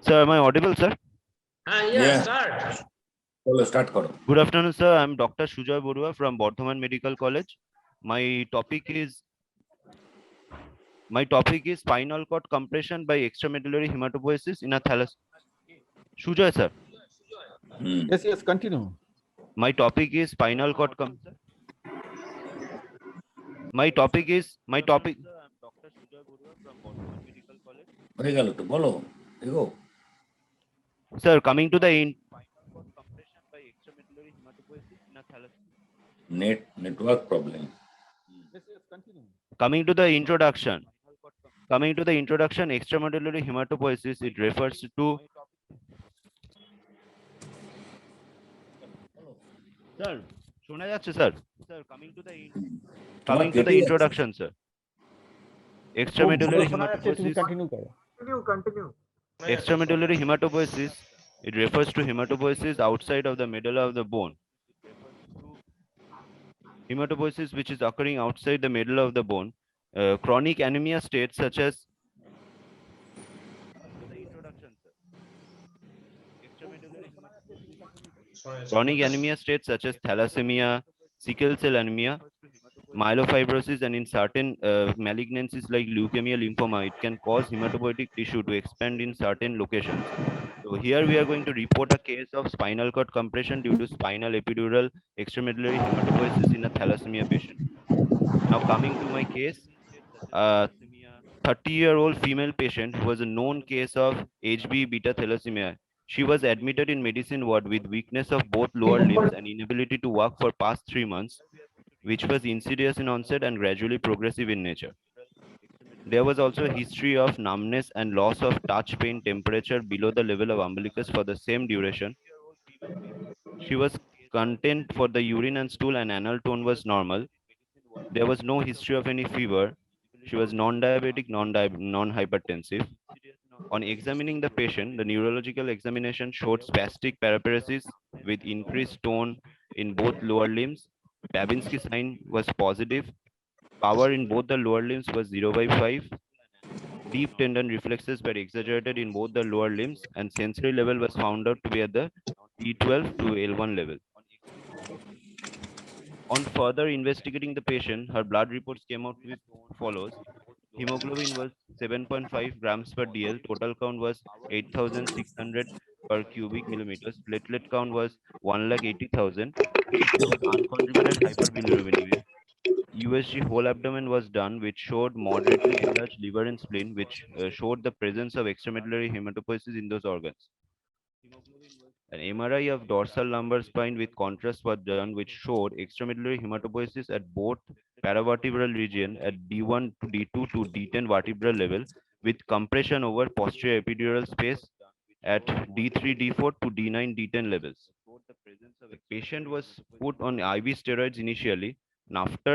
Sir, am I audible, sir? Yeah, start. Start karo. Good afternoon, sir. I'm Dr. Sujoy Borua from Bardhaman Medical College. My topic is spinal cord compression by extramedullary hematopoiesis in a thalassemia. Sujoy, sir. Yes, continue. My topic is spinal cord My topic. I'm Dr. Sujoy Borua from Bardhaman Medical College. হয়ে গেল তো বলো দেখো Sir, coming to the spinal cord compression by extramedullary hematopoiesis in a thalassemia. network problem. Yes, continue. Coming to the introduction, extramedullary hematopoiesis, it refers to Sir, শোনা যাচ্ছে sir? Sir, coming to the introduction, sir. Extramedullary hematopoiesis. Continue. Extramedullary hematopoiesis, it refers to hematopoiesis outside of the medulla of the bone. Hematopoiesis which is occurring outside the medulla of the bone. Chronic anemia states such as thalassemia, sickle cell anemia, myelofibrosis, and in certain malignancies like leukemia, lymphoma, it can cause hematopoietic tissue to expand in certain locations. So here we are going to report a case of spinal cord compression due to spinal epidural extramedullary hematopoiesis in a thalassemia patient. Now coming to my case, 30-year-old female patient who was a known case of HB beta thalassemia. She was admitted in medicine ward with weakness of both lower limbs and inability to walk for past 3 months, which was insidious in onset and gradually progressive in nature. There was also a history of numbness and loss of touch pain temperature below the level of umbilicus for the same duration. She was content for the urine and stool and anal tone was normal. There was no history of any fever. She was non-diabetic, non-hypertensive. On examining the patient, the neurological examination showed spastic paraparesis with increased tone in both lower limbs. Babinski sign was positive. Power in both the lower limbs was 0/5. Deep tendon reflexes were exaggerated in both the lower limbs, and sensory level was found out to be at the T12 to L1 level. On further investigating the patient, her blood reports came out with follows. Hemoglobin was 7.5 grams per DL. Total count was 8,600 per cubic millimeters. Platelet count was 1,80,000. There was uncontributed hyperbilirubinemia. USG whole abdomen was done, which showed moderately enlarged liver and spleen, which showed the presence of extramedullary hematopoiesis in those organs. An MRI of dorsal lumbar spine with contrast was done, which showed extramedullary hematopoiesis at both paravertebral region at D1 to D2 to D10 vertebral level, with compression over posterior epidural space at D3, D4 to D9, D10 levels. The patient was put on IV steroids initially, and after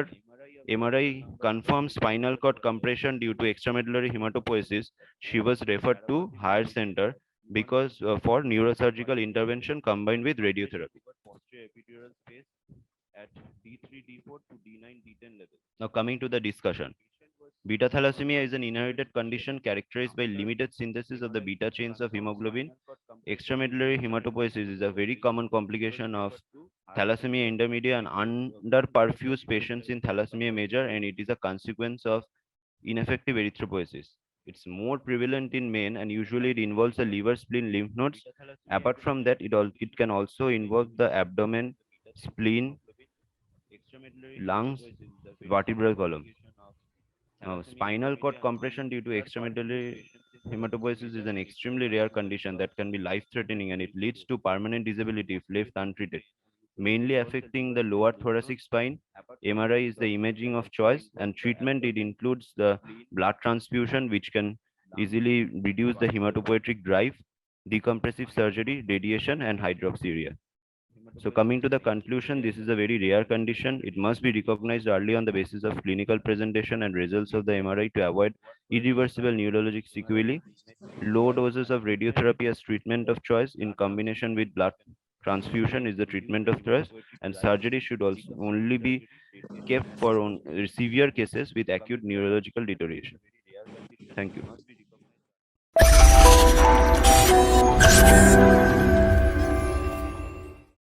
MRI confirmed spinal cord compression due to extramedullary hematopoiesis, she was referred to higher center because for neurosurgical intervention combined with radiotherapy. At D3, D4 to D9, D10 levels. Now coming to the discussion. Beta thalassemia is an inherited condition characterized by limited synthesis of the beta chains of hemoglobin. Extramedullary hematopoiesis is a very common complication of thalassemia intermedia and underperfused patients in thalassemia major, and it is a consequence of ineffective erythropoiesis. It's more prevalent in men and usually it involves the liver, spleen, lymph nodes. Apart from that, it can also involve the abdomen, spleen, lungs, vertebral column. Now, spinal cord compression due to extramedullary hematopoiesis is an extremely rare condition that can be life-threatening, and it leads to permanent disability if left untreated. Mainly affecting the lower thoracic spine, MRI is the imaging of choice, and treatment it includes the blood transfusion, which can easily reduce the hematopoietic drive, decompressive surgery, radiation, and hydroxyurea. So coming to the conclusion, this is a very rare condition. It must be recognized early on the basis of clinical presentation and results of the MRI to avoid irreversible neurologic sequelae. Low doses of radiotherapy as treatment of choice in combination with blood transfusion is the treatment of choice, and surgery should also only be kept for severe cases with acute neurological deterioration. Thank you.